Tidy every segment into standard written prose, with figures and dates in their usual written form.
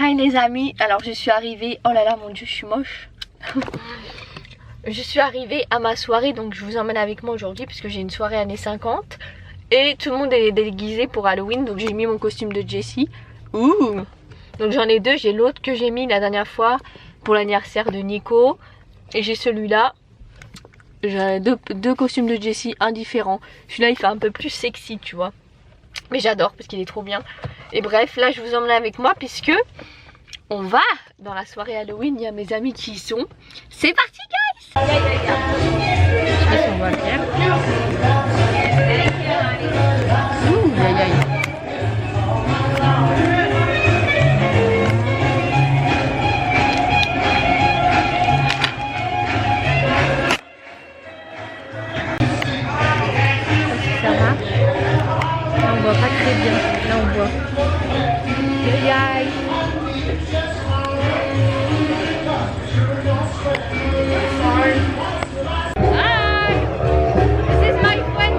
Hi les amis, alors je suis arrivée, oh là là mon dieu je suis moche. Je suis arrivée à ma soirée, donc je vous emmène avec moi aujourd'hui puisque j'ai une soirée années 50. Et tout le monde est déguisé pour Halloween, donc j'ai mis mon costume de Jessie. Ouh. Donc j'en ai deux, j'ai l'autre que j'ai mis la dernière fois pour l'anniversaire de Nico. Et j'ai celui-là. J'ai deux costumes de Jessie indifférents. Celui-là il fait un peu plus sexy tu vois. Mais j'adore parce qu'il est trop bien. Et bref, là je vous emmène avec moi puisque on va dans la soirée Halloween. Il y a mes amis qui y sont. C'est parti guys. Je sais pas si on va le faire. Ouh, aïe aïe. Ça marche. Là on voit pas très bien. Là on voit. Hey guys. Hi. This is my friend.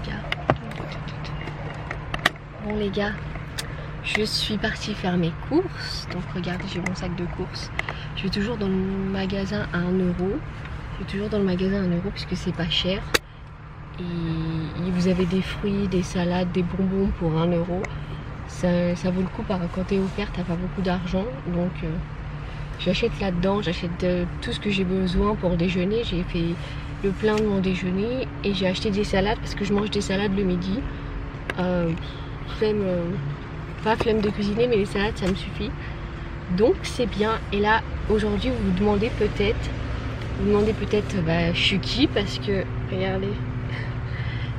gars. Bon les gars, je suis partie faire mes courses. Donc regardez, j'ai mon sac de courses. Je vais toujours dans le magasin à 1 euro. Je vais toujours dans le magasin à 1 euro puisque c'est pas cher. Et vous avez des fruits, des salades, des bonbons pour 1 euro. Ça vaut le coup quand t'es au père, t'as pas beaucoup d'argent. Donc j'achète là-dedans, j'achète tout ce que j'ai besoin pour déjeuner. J'ai fait le plein de mon déjeuner et j'ai acheté des salades parce que je mange des salades le midi. Pas flemme de cuisiner, mais les salades ça me suffit. Donc c'est bien. Et là aujourd'hui vous vous demandez peut-être je suis qui, parce que regardez,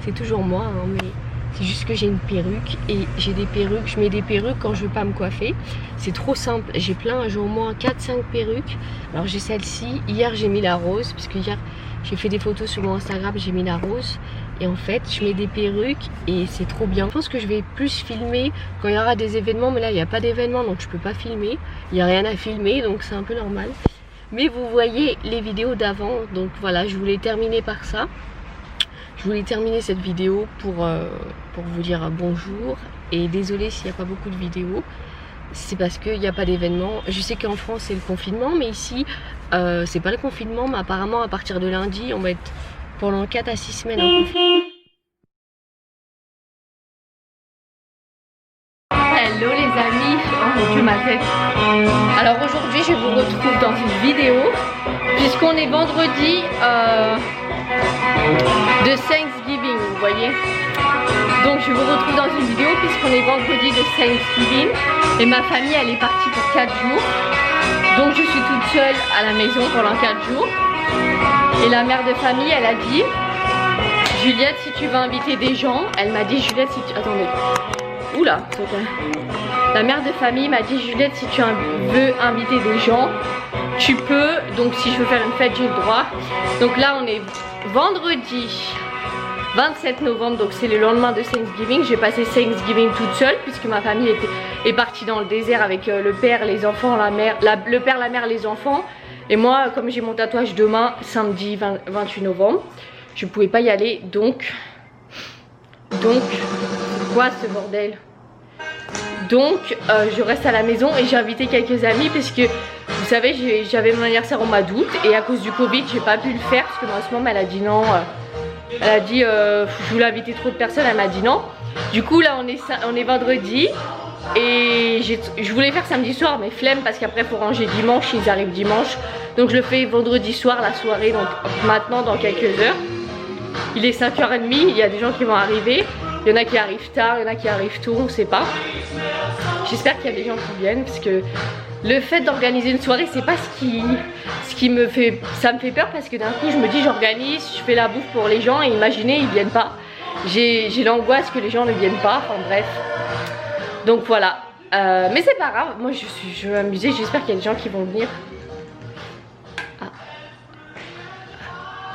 c'est toujours moi hein, mais c'est juste que j'ai une perruque et j'ai des perruques, je mets des perruques quand je veux pas me coiffer. C'est trop simple, j'ai plein, j'ai au moins 4-5 perruques. Alors j'ai celle-ci, hier j'ai mis la rose, parce que hier j'ai fait des photos sur mon Instagram, j'ai mis la rose. Et en fait je mets des perruques et c'est trop bien. Je pense que je vais plus filmer quand il y aura des événements, mais là il n'y a pas d'événement donc je peux pas filmer. Il n'y a rien à filmer donc c'est un peu normal. Mais vous voyez les vidéos d'avant, donc voilà, je voulais terminer par ça. Je voulais terminer cette vidéo pour vous dire bonjour. Et désolé s'il n'y a pas beaucoup de vidéos. C'est parce qu'il n'y a pas d'événement. Je sais qu'en France c'est le confinement, mais ici c'est pas le confinement. Mais apparemment à partir de lundi on va être pendant 4 à 6 semaines en confinement. Hello les amis, oh mon dieu ma tête. Alors aujourd'hui je vous retrouve dans une vidéo puisqu'on est vendredi de Thanksgiving, vous voyez. Donc je vous retrouve dans une vidéo puisqu'on est vendredi de Thanksgiving et ma famille elle est partie pour 4 jours. Donc je suis toute seule à la maison pendant 4 jours. Et la mère de famille elle a dit, Juliette si tu veux inviter des gens, elle m'a dit Juliette si tu... Attendez. Oula, la mère de famille m'a dit Juliette si tu veux inviter des gens tu peux, donc si je veux faire une fête j'ai le droit. Donc là on est vendredi 27 novembre, donc c'est le lendemain de Thanksgiving. J'ai passé Thanksgiving toute seule puisque ma famille est partie dans le désert avec le père, les enfants, la mère, le père, la mère, les enfants. Et moi comme j'ai mon tatouage demain samedi 28 novembre, je pouvais pas y aller donc quoi ce bordel. Donc je reste à la maison et j'ai invité quelques amis parce que vous savez j'avais mon anniversaire au mois d'août et à cause du Covid j'ai pas pu le faire parce que ma maman elle a dit non. Elle a dit je voulais inviter trop de personnes, elle m'a dit non. Du coup là on est vendredi et je voulais faire samedi soir mais flemme parce qu'après il faut ranger dimanche, ils arrivent dimanche. Donc je le fais vendredi soir la soirée, donc maintenant dans quelques heures. Il est 5h30, il y a des gens qui vont arriver. Il y en a qui arrivent tard, il y en a qui arrivent tôt, on sait pas. J'espère qu'il y a des gens qui viennent parce que le fait d'organiser une soirée c'est pas ce qui me fait, ça me fait peur parce que d'un coup je me dis j'organise, je fais la bouffe pour les gens et imaginez ils viennent pas. J'ai l'angoisse que les gens ne viennent pas, enfin bref. Donc voilà, mais c'est pas grave, moi je vais m'amuser, j'espère qu'il y a des gens qui vont venir. Ah.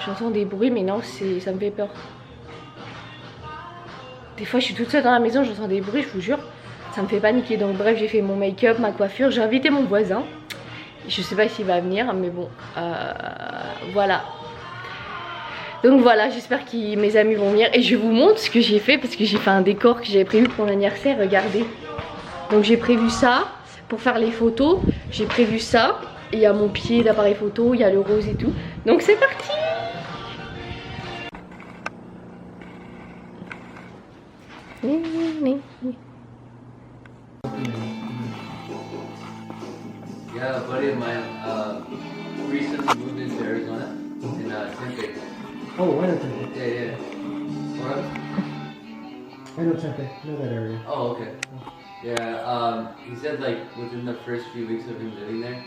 J'entends des bruits mais non ça me fait peur. Des fois je suis toute seule dans la maison, j'entends des bruits, je vous jure, ça me fait paniquer. Donc bref, j'ai fait mon make-up, ma coiffure, j'ai invité mon voisin. Je sais pas s'il va venir, mais bon, voilà. Donc voilà, j'espère que mes amis vont venir. Et je vous montre ce que j'ai fait, parce que j'ai fait un décor que j'avais prévu pour mon anniversaire, regardez. Donc j'ai prévu ça, pour faire les photos, j'ai prévu ça. Il y a mon pied d'appareil photo, il y a le rose et tout. Donc c'est parti! Yeah, a buddy of mine recently moved into Arizona in Tempe. Oh, I know Tempe. Yeah. What? I know Tempe. I know that area. Oh, okay. Yeah, he said like within the first few weeks of him living there,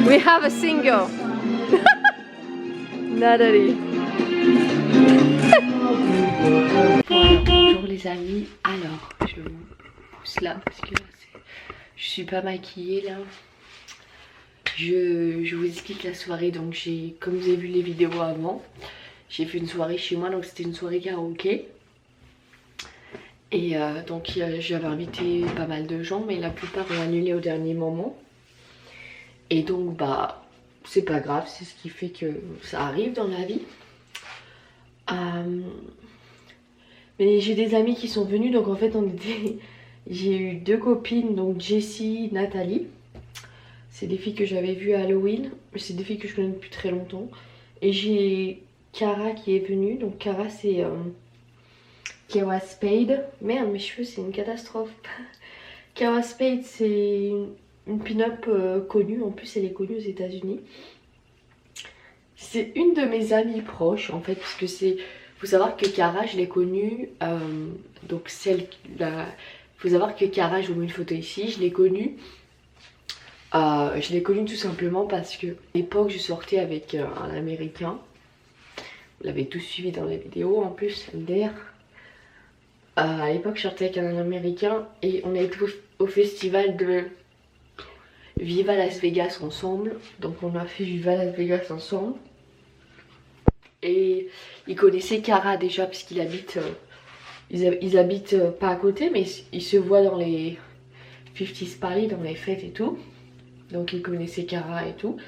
We have a single. Nathalie. Bonjour les amis. Alors, je vous pousse là parce que là, je suis pas maquillée là. Je vous explique la soirée. Donc comme vous avez vu les vidéos avant, j'ai fait une soirée chez moi, donc c'était une soirée karaoké. Et donc j'avais invité pas mal de gens, mais la plupart ont annulé au dernier moment. Et donc bah c'est pas grave, c'est ce qui fait que ça arrive dans la vie. Mais j'ai des amis qui sont venus, donc en fait j'ai eu 2 copines, donc Jessie, Nathalie. C'est des filles que j'avais vues à Halloween, c'est des filles que je connais depuis très longtemps. Et j'ai Cara qui est venue, donc Cara c'est Kara Spade. Merde, mes cheveux c'est une catastrophe. Kara Spade c'est une pin-up connue, en plus elle est connue aux États-Unis. C'est une de mes amies proches en fait, parce que c'est... Faut savoir que Cara je l'ai connue, donc faut savoir que Cara, je vous mets une photo ici, je l'ai connue. Je l'ai connue tout simplement parce que à l'époque je sortais avec un américain. Vous l'avez tous suivi dans les vidéos en plus, MDR. À l'époque je sortais avec un américain et on a été au festival de Viva Las Vegas ensemble. Donc on a fait Viva Las Vegas ensemble. Et il connaissait Cara déjà parce qu'il habite... ils habitent pas à côté, mais ils se voient dans les 50s Paris, dans les fêtes et tout. Donc il connaissait Cara et tout.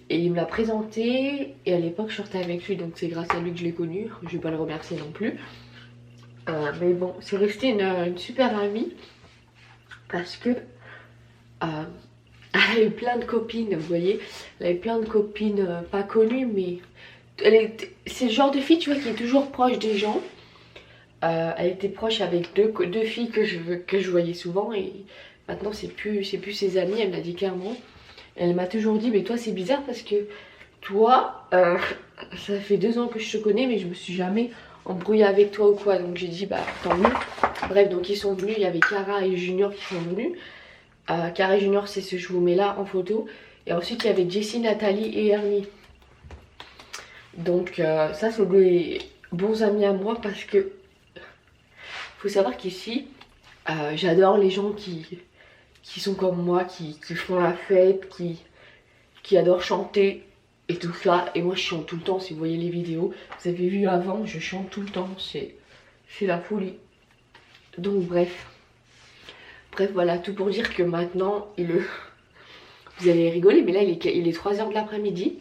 Et il me l'a présenté. Et à l'époque je sortais avec lui, donc c'est grâce à lui que je l'ai connu. Je vais pas le remercier non plus. Mais bon, c'est resté une super amie. Parce que elle a eu plein de copines, vous voyez. Elle a eu plein de copines pas connues, mais... C'est le genre de fille, tu vois, qui est toujours proche des gens. Elle était proche avec deux filles que je voyais souvent. Et maintenant c'est plus ses amies, elle me l'a dit clairement. Elle m'a toujours dit, mais toi c'est bizarre parce que toi, ça fait 2 ans que je te connais, mais je me suis jamais embrouillée avec toi ou quoi. Donc j'ai dit, bah tant mieux. Bref, donc ils sont venus, il y avait Cara et Junior qui sont venus. Cara et Junior, c'est ce que je vous mets là en photo. Et ensuite il y avait Jessie, Nathalie et Ernie. Donc ça c'est des bons amis à moi parce que faut savoir qu'ici j'adore les gens qui sont comme moi, qui font la fête, qui adorent chanter et tout ça. Et moi je chante tout le temps, si vous voyez les vidéos, vous avez vu avant, je chante tout le temps, c'est la folie. Donc bref voilà, tout pour dire que maintenant vous allez rigoler, mais là il est 3 h de l'après-midi.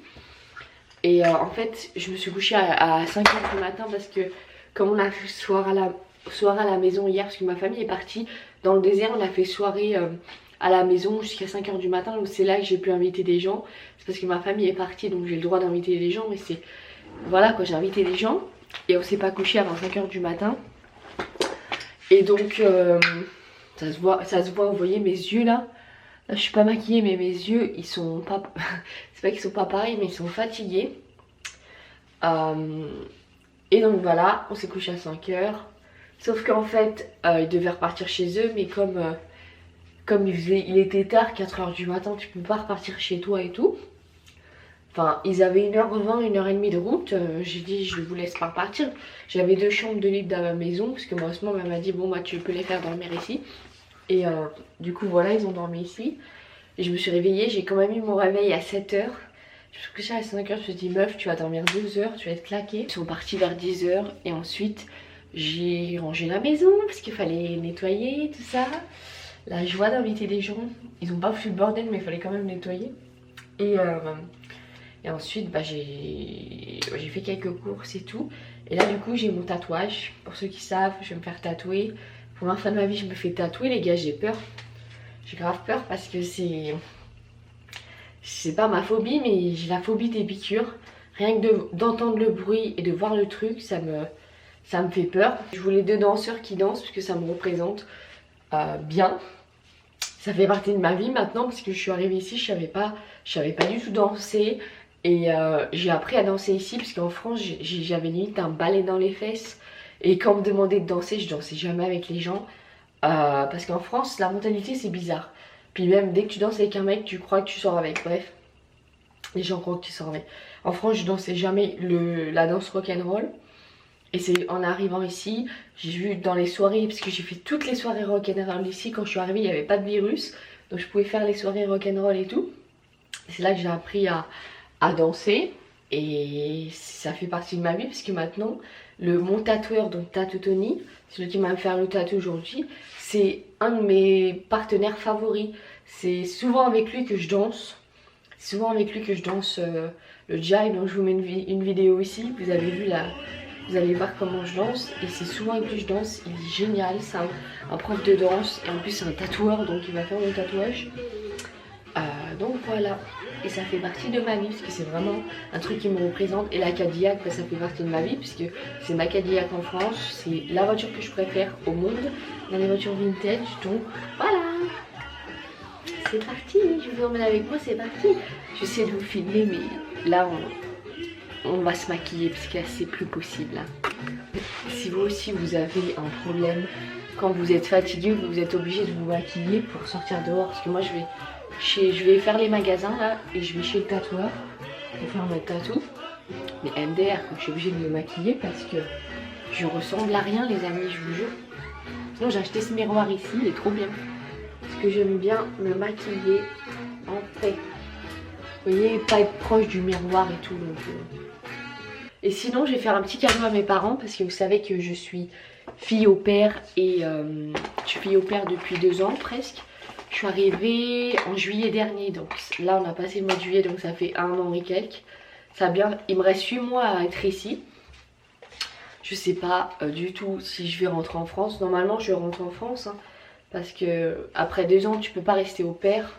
Et en fait je me suis couchée à 5 h du matin parce que comme on a fait soirée à la maison hier, parce que ma famille est partie dans le désert, on a fait soirée à la maison jusqu'à 5 h du matin. Donc c'est là que j'ai pu inviter des gens. C'est parce que ma famille est partie, donc j'ai le droit d'inviter des gens. Mais c'est... Voilà quoi, j'ai invité des gens. Et on s'est pas couché avant 5 h du matin. Et donc ça se voit, vous voyez mes yeux là. Là je suis pas maquillée, mais mes yeux ils sont pas... c'est pas qu'ils sont pas pareils, mais ils sont fatigués. Et donc voilà, on s'est couché à 5 h. Sauf qu'en fait ils devaient repartir chez eux, mais comme il était tard, 4 h du matin, tu peux pas repartir chez toi et tout. Enfin ils avaient 1 h 20, 1 h 30 de route. J'ai dit je vous laisse pas repartir. J'avais 2 chambres de libre dans ma maison, parce que moi ce moment elle m'a dit bon bah tu peux les faire dormir ici. Et du coup voilà, ils ont dormi ici. Et je me suis réveillée, j'ai quand même eu mon réveil à 7 h. Je me suis couchée à 5 h, je me suis dit meuf tu vas dormir 2 h, tu vas être claquée. Ils sont partis vers 10 h et ensuite j'ai rangé la maison parce qu'il fallait nettoyer tout ça. La joie d'inviter des gens. Ils ont pas foutu le bordel mais il fallait quand même nettoyer. Et ensuite bah, j'ai fait quelques courses et tout. Et là du coup j'ai mon tatouage. Pour ceux qui savent, je vais me faire tatouer. Pour la fin de ma vie je me fais tatouer les gars, j'ai peur. J'ai grave peur parce que c'est pas ma phobie, mais j'ai la phobie des piqûres. Rien que d'entendre le bruit et de voir le truc, ça me fait peur. Je voulais 2 danseurs qui dansent parce que ça me représente bien. Ça fait partie de ma vie maintenant parce que je suis arrivée ici, je savais pas du tout danser. Et j'ai appris à danser ici parce qu'en France j'avais limite un balai dans les fesses. Et quand on me demandait de danser, je dansais jamais avec les gens. Parce qu'en France la mentalité c'est bizarre. Puis même dès que tu danses avec un mec tu crois que tu sors avec. Bref, les gens croient que tu sors avec. En France je dansais jamais la danse rock'n'roll. Et c'est en arrivant ici, j'ai vu dans les soirées, parce que j'ai fait toutes les soirées rock'n'roll ici. Quand je suis arrivée il n'y avait pas de virus, donc je pouvais faire les soirées rock'n'roll et tout. C'est là que j'ai appris à danser. Et ça fait partie de ma vie parce que maintenant, mon tatoueur, donc Tattoo Tony, celui qui m'a fait le tatou aujourd'hui, c'est un de mes partenaires favoris. C'est souvent avec lui que je danse. C'est souvent avec lui que je danse le jive. Donc je vous mets une vidéo ici. Vous avez vu là, vous allez voir comment je danse. Et c'est souvent avec lui que je danse. Il est génial. C'est un prof de danse. Et en plus c'est un tatoueur. Donc il va faire mon tatouage. Donc voilà. Et ça fait partie de ma vie parce que c'est vraiment un truc qui me représente. Et la Cadillac, bah, ça fait partie de ma vie puisque c'est ma Cadillac en France. C'est la voiture que je préfère au monde dans les voitures vintage. Donc voilà, c'est parti, je vous emmène avec moi, c'est parti. J'essaie de vous filmer mais là on va se maquiller parce que c'est plus possible là. Si vous aussi vous avez un problème quand vous êtes fatigué, vous êtes obligé de vous maquiller pour sortir dehors. Parce que moi je vais faire les magasins là et je vais chez le tatoueur pour faire mon tatou. Mais MDR, je suis obligée de me maquiller parce que je ressemble à rien les amis, je vous jure. Sinon j'ai acheté ce miroir ici, il est trop bien. Parce que j'aime bien me maquiller en paix. Vous voyez, pas être proche du miroir et tout. Donc, Et sinon je vais faire un petit cadeau à mes parents parce que vous savez que je suis fille au père et je suis fille au père depuis 2 ans presque. Je suis arrivée en juillet dernier, donc là on a passé le mois de juillet, donc ça fait 1 an et quelques. Ça bien, il me reste 8 mois à être ici. Je sais pas du tout si je vais rentrer en France. Normalement je vais rentrer en France hein, parce que après 2 ans tu peux pas rester au pair.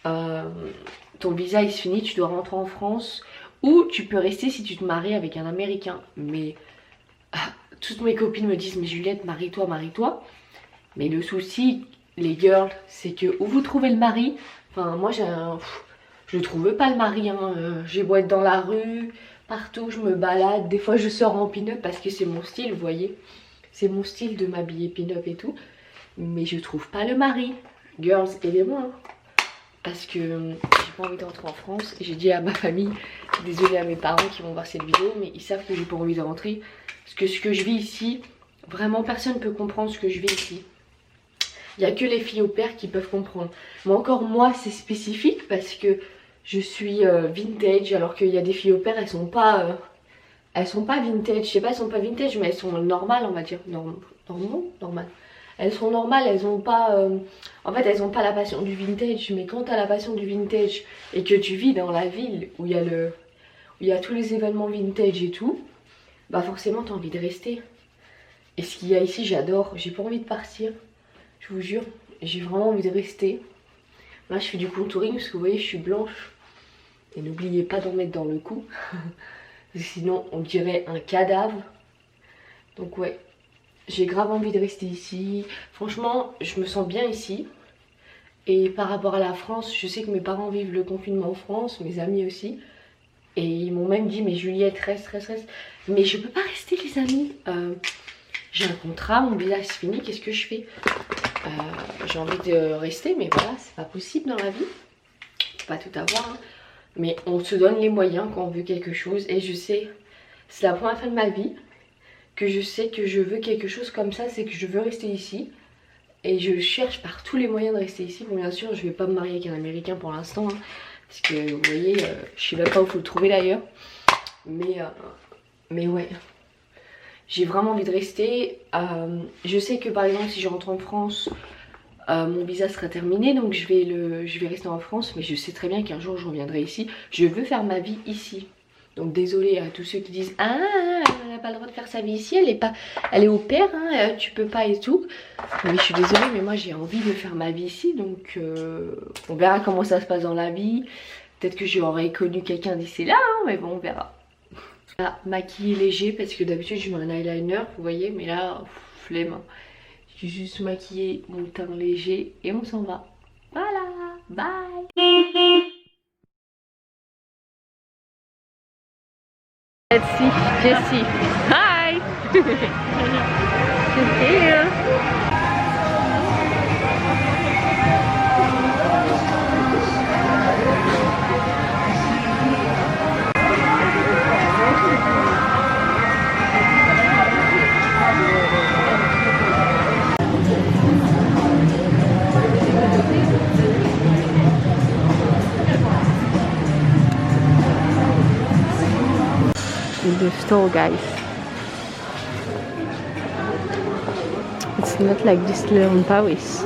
Ton visa il se finit, tu dois rentrer en France. Ou tu peux rester si tu te maries avec un Américain. Mais toutes mes copines me disent mais Juliette marie-toi, marie-toi. Mais le souci les girls c'est que où vous trouvez le mari. Enfin moi je ne trouve pas le mari hein. J'ai beau être dans la rue, partout je me balade. Des fois je sors en pin-up parce que c'est mon style, vous voyez. C'est mon style de m'habiller pin-up et tout. Mais je trouve pas le mari. Girls, aidez-moi hein. Parce que j'ai pas envie de rentrer en France. J'ai dit à ma famille, désolée à mes parents qui vont voir cette vidéo, mais ils savent que j'ai pas envie de rentrer. Parce que ce que je vis ici, vraiment personne ne peut comprendre ce que je vis ici. Il n'y a que les filles au père qui peuvent comprendre. Mais encore moi c'est spécifique parce que je suis vintage alors qu'il y a des filles au père, elles sont pas vintage. Je sais pas, elles sont pas vintage mais elles sont normales on va dire. Normales. Elles sont normales, elles ont pas... En fait elles ont pas la passion du vintage. Mais quand tu as la passion du vintage et que tu vis dans la ville où il y a tous les événements vintage et tout, bah forcément tu as envie de rester. Et ce qu'il y a ici j'adore, j'ai pas envie de partir. Je vous jure, j'ai vraiment envie de rester. Là je fais du contouring parce que vous voyez je suis blanche. Et n'oubliez pas d'en mettre dans le cou. Sinon on dirait un cadavre. Donc ouais, j'ai grave envie de rester ici. Franchement je me sens bien ici. Et par rapport à la France, je sais que mes parents vivent le confinement en France, mes amis aussi. Et ils m'ont même dit mais Juliette reste. Mais je peux pas rester les amis. J'ai un contrat, mon visa c'est fini, qu'est-ce que je fais? J'ai envie de rester mais voilà c'est pas possible dans la vie. On peut pas tout avoir hein. Mais on se donne les moyens quand on veut quelque chose. Et je sais, c'est la première fois de ma vie que je sais que je veux quelque chose comme ça. C'est que je veux rester ici. Et je cherche par tous les moyens de rester ici. Bon bien sûr je vais pas me marier avec un Américain pour l'instant hein, parce que vous voyez je sais même pas où il faut le trouver d'ailleurs. Mais ouais, j'ai vraiment envie de rester. Je sais que par exemple si je rentre en France, mon visa sera terminé. Donc je vais rester en France. Mais je sais très bien qu'un jour je reviendrai ici. Je veux faire ma vie ici. Donc désolée à tous ceux qui disent ah elle n'a pas le droit de faire sa vie ici, elle est au père hein, tu peux pas et tout. Mais je suis désolée mais moi j'ai envie de faire ma vie ici. Donc on verra comment ça se passe dans la vie. Peut-être que j'aurais connu quelqu'un d'ici là hein, mais bon on verra. Là, maquillé léger parce que d'habitude je mets un eyeliner vous voyez. Mais là flemme hein. J'ai juste maquillé mon teint léger et on s'en va. Voilà, bye. Let's see Jessie. Hi. She's here. with the store, guys. It's not like this here in Paris.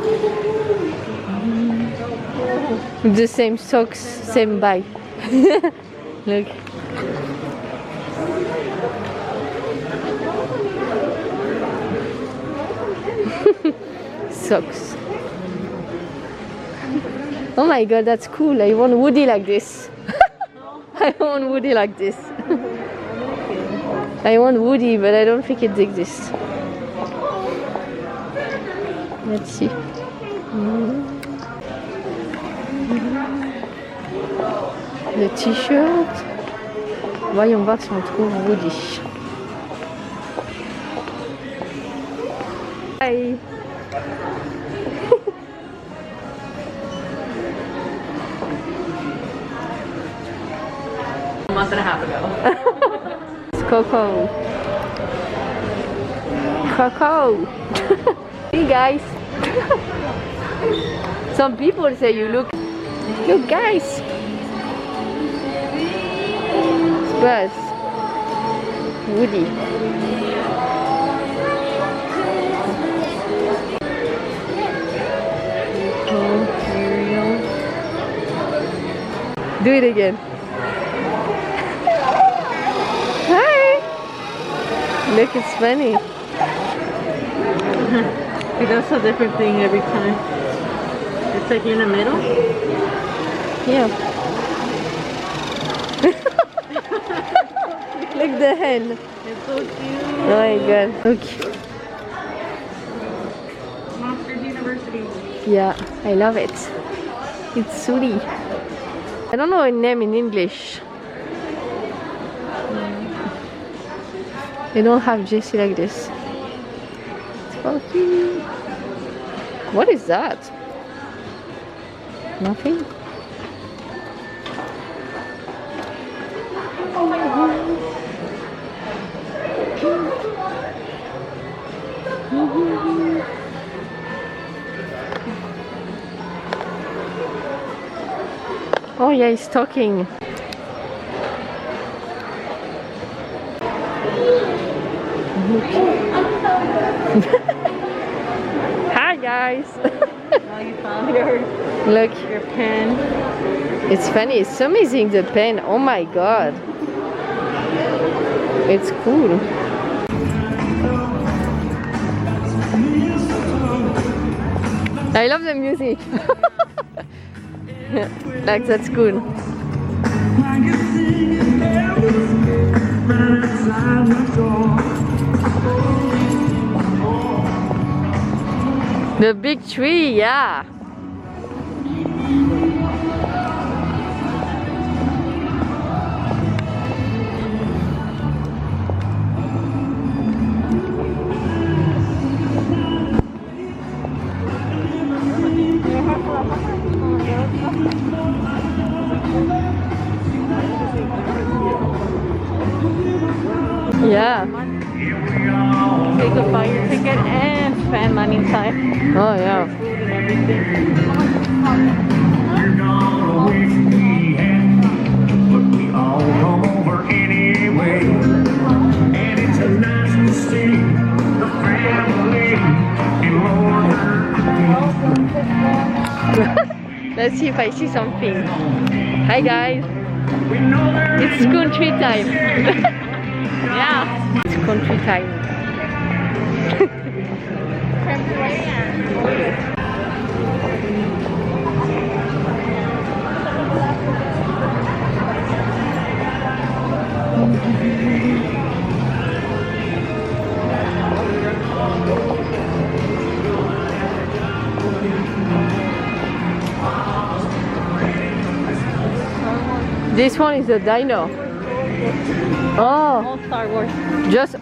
The same socks, same bag. Look. Socks. Oh my god, that's cool. I want Woody like this. I want Woody like this. I want Woody, but I don't think it exists. Let's see. Le t-shirt. Voyons voir si on trouve Woody. Bye. A month and a half ago. It's Coco. Coco. Hey guys. Some people say you look guys. It's Buzz. Woody. Oh, Ariel. Do it again. Hi. Look, it's funny. It does a different thing every time. It's like in the middle. Yeah. Look the hen. It's so cute. Oh my god. Look. Monsters University. Yeah, I love it. It's Suri. I don't know a name in English. They don't have Jessie like this. It's funky. What is that? Nothing? Oh yeah, he's talking. Hi guys. Oh, you found your Look, pen. it's funny. It's amazing, the pen. Oh my god. It's cool. I love the music. Like, that's cool. The big tree, yeah. Yeah. Take a fire ticket and spend money inside. Oh yeah. Food and everything. You're gonna wish we had, but we all come over anyway. And it's a nice to see the family in Lord. Let's see if I see something. Hi guys. We know there It's country time. Yeah. It's country time. This one is a dino. Oh, All Star Wars. just